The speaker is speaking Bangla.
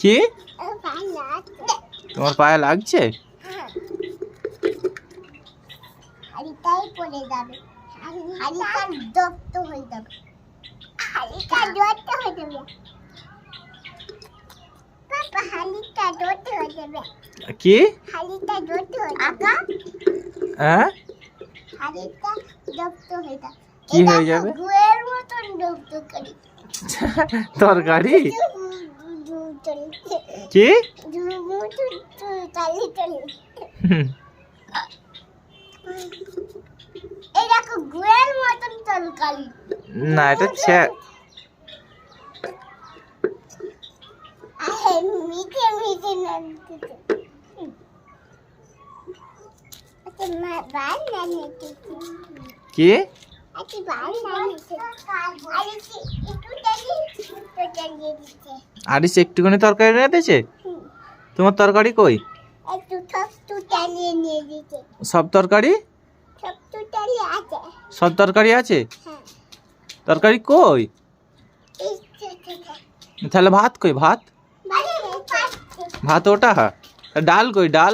কি তোমার পায়ে লাগছে? কি হ্যাঁ কি হয়ে যাবে? তরকারি কি? না এটা কি? আরিস একটুখানি তরকারি রেঁধেছে? তোমার তরকারি কই? সব তরকারি সব তরকারি আছে? তরকারি কই? তাহলে ভাত কই? ভাত ভাত ওটা? ডাল কই? ডাল